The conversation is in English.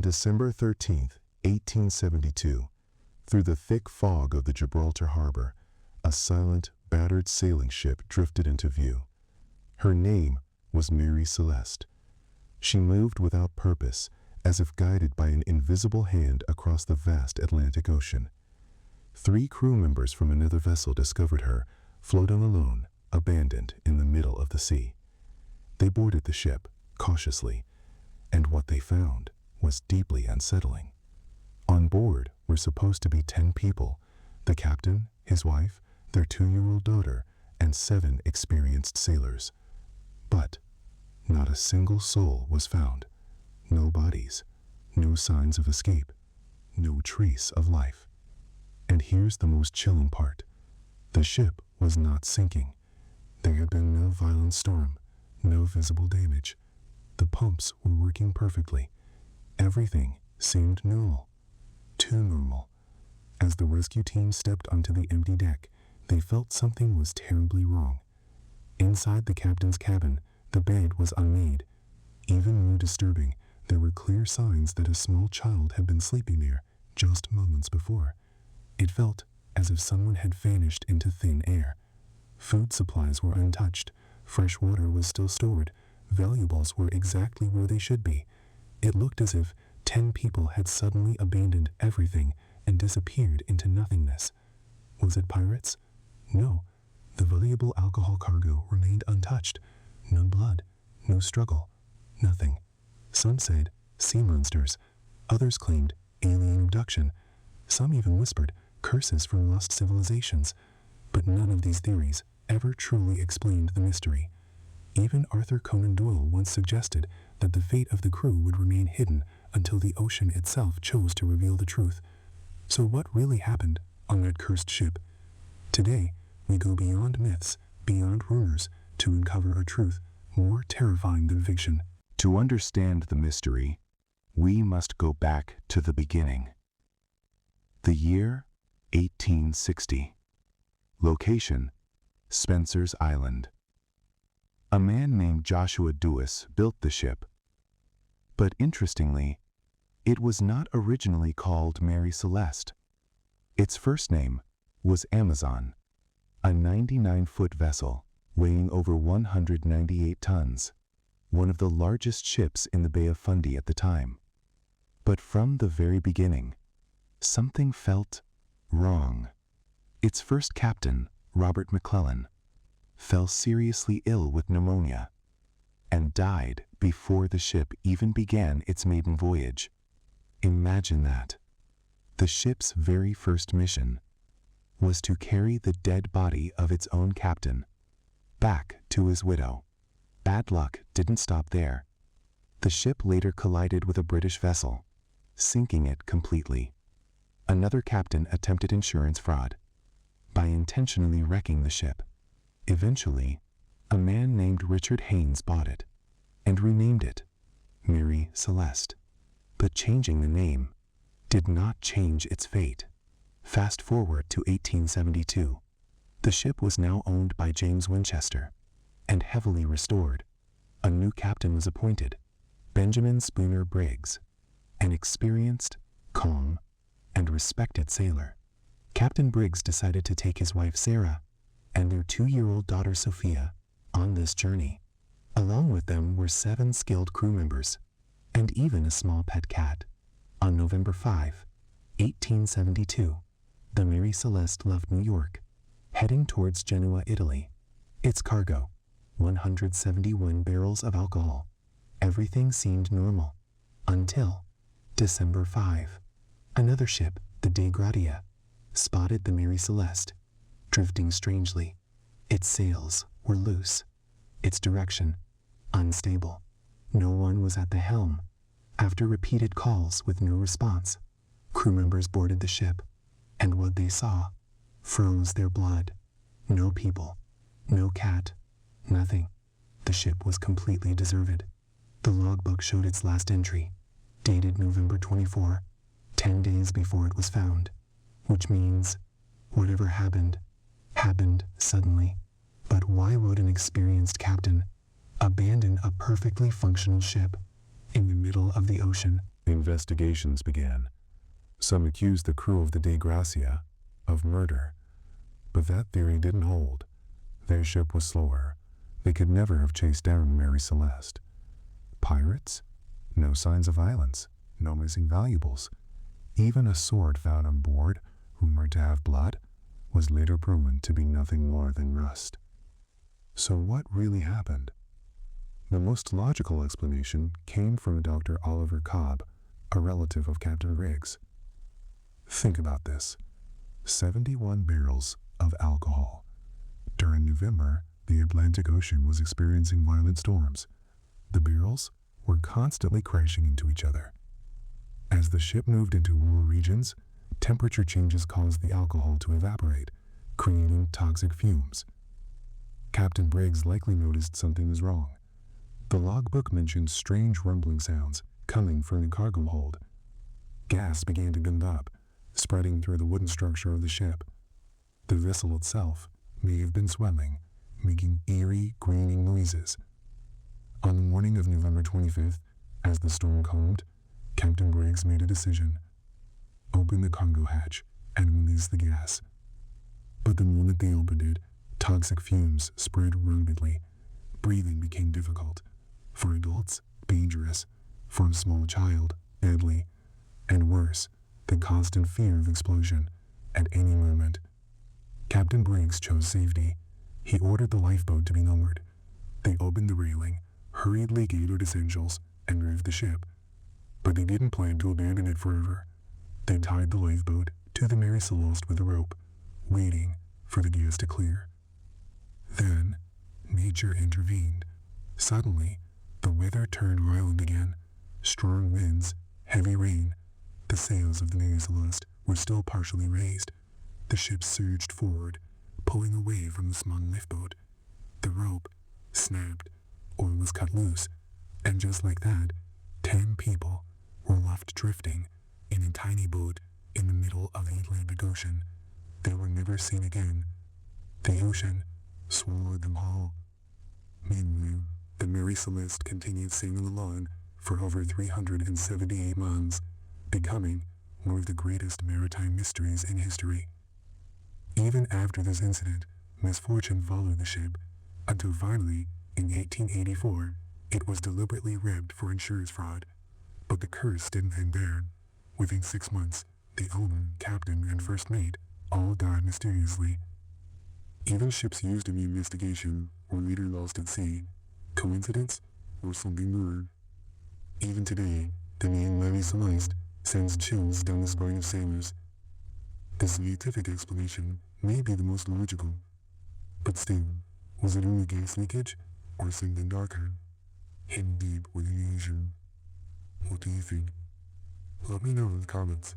December 13th, 1872, through the thick fog of the Gibraltar harbor, a silent, battered sailing ship drifted into view. Her name was Mary Celeste. She moved without purpose, as if guided by an invisible hand across the vast Atlantic Ocean. 3 crew members from another vessel discovered her, floating alone, abandoned in the middle of the sea. They boarded the ship, cautiously, and what they found was deeply unsettling. On board were supposed to be 10 people: the captain, his wife, their 2-year-old daughter, and 7 experienced sailors. But not a single soul was found. No bodies, no signs of escape, no trace of life. And here's the most chilling part. The ship was not sinking. There had been no violent storm, no visible damage. The pumps were working perfectly. Everything seemed normal. Too normal. As the rescue team stepped onto the empty deck, they felt something was terribly wrong. Inside the captain's cabin, the bed was unmade. Even more disturbing, there were clear signs that a small child had been sleeping there just moments before. It felt as if someone had vanished into thin air. Food supplies were untouched. Fresh water was still stored. Valuables were exactly where they should be. It looked as if 10 people had suddenly abandoned everything and disappeared into nothingness. Was it pirates? No. The valuable alcohol cargo remained untouched. No blood, no struggle, nothing. Some said sea monsters. Others claimed alien abduction. Some even whispered curses from lost civilizations. But none of these theories ever truly explained the mystery. Even Arthur Conan Doyle once suggested that the fate of the crew would remain hidden until the ocean itself chose to reveal the truth. So what really happened on that cursed ship? Today, we go beyond myths, beyond rumors, to uncover a truth more terrifying than fiction. To understand the mystery, we must go back to the beginning. The year 1860. Location: Spencer's Island. A man named Joshua Dewis built the ship. But interestingly, it was not originally called Mary Celeste. Its first name was Amazon, a 99-foot vessel weighing over 198 tons, one of the largest ships in the Bay of Fundy at the time. But from the very beginning, something felt wrong. Its first captain, Robert McClellan, fell seriously ill with pneumonia and died before the ship even began its maiden voyage. Imagine that. The ship's very first mission was to carry the dead body of its own captain back to his widow. Bad luck didn't stop there. The ship later collided with a British vessel, sinking it completely. Another captain attempted insurance fraud by intentionally wrecking the ship. Eventually, a man named Richard Haynes bought it and renamed it Mary Celeste. But changing the name did not change its fate. Fast forward to 1872. The ship was now owned by James Winchester and heavily restored. A new captain was appointed, Benjamin Spooner Briggs, an experienced, calm, and respected sailor. Captain Briggs decided to take his wife Sarah and their 2-year-old daughter Sophia on this journey. Along with them were 7 skilled crew members, and even a small pet cat. On November 5, 1872, the Mary Celeste left New York, heading towards Genoa, Italy. Its cargo, 171 barrels of alcohol. Everything seemed normal, until December 5. Another ship, the Dei Gratia, spotted the Mary Celeste, drifting strangely. Its sails were loose, its direction unstable. No one was at the helm. After repeated calls with no response, crew members boarded the ship, and what they saw froze their blood. No people, no cat, nothing. The ship was completely deserted. The logbook showed its last entry, dated November 24, 10 days before it was found, which means whatever happened, happened suddenly. But why would an experienced captain abandon a perfectly functional ship in the middle of the ocean? Investigations began. Some accused the crew of the De Gracia of murder, but that theory didn't hold. Their ship was slower. They could never have chased down Mary Celeste. Pirates? No signs of violence. No missing valuables. Even a sword found on board, rumored to have blood, was later proven to be nothing more than rust. So what really happened? The most logical explanation came from Dr. Oliver Cobb, a relative of Captain Briggs. Think about this. 71 barrels of alcohol. During November, the Atlantic Ocean was experiencing violent storms. The barrels were constantly crashing into each other. As the ship moved into rural regions, temperature changes caused the alcohol to evaporate, creating toxic fumes. Captain Briggs likely noticed something was wrong. The logbook mentioned strange rumbling sounds coming from the cargo hold. Gas began to build up, spreading through the wooden structure of the ship. The vessel itself may have been swelling, making eerie, graining noises. On the morning of November 25th, as the storm calmed, Captain Briggs made a decision. Open the cargo hatch and release the gas. But the moment they opened it, toxic fumes spread rapidly. Breathing became difficult. For adults, dangerous. For a small child, deadly. And worse, the constant fear of explosion at any moment. Captain Briggs chose safety. He ordered the lifeboat to be lowered. They opened the railing, hurriedly gathered essentials, and moved the ship. But they didn't plan to abandon it forever. They tied the lifeboat to the Mary Celeste with a rope, waiting for the gas to clear. Then, nature intervened. Suddenly, the weather turned violent again. Strong winds, heavy rain. The sails of the Mary Celeste were still partially raised. The ship surged forward, pulling away from the small lifeboat. The rope snapped or was cut loose, and just like that, 10 people were left drifting in a tiny boat in the middle of the Atlantic Ocean. They were never seen again. The ocean swallowed them all. Meanwhile, the Mary Celeste continued sailing along for over 378 months, becoming one of the greatest maritime mysteries in history. Even after this incident, misfortune followed the ship, until finally, in 1884, it was deliberately rigged for insurance fraud. But the curse didn't end there. Within 6 months, the owner, captain, and first mate all died mysteriously. Even ships used in the investigation were later lost at sea. Coincidence or something more? Even today, the name Mary Celeste sends chills down the spine of sailors. The scientific explanation may be the most logical, but still, was it only gas leakage or something darker, hidden deep within the ocean? What do you think? Let me know in the comments.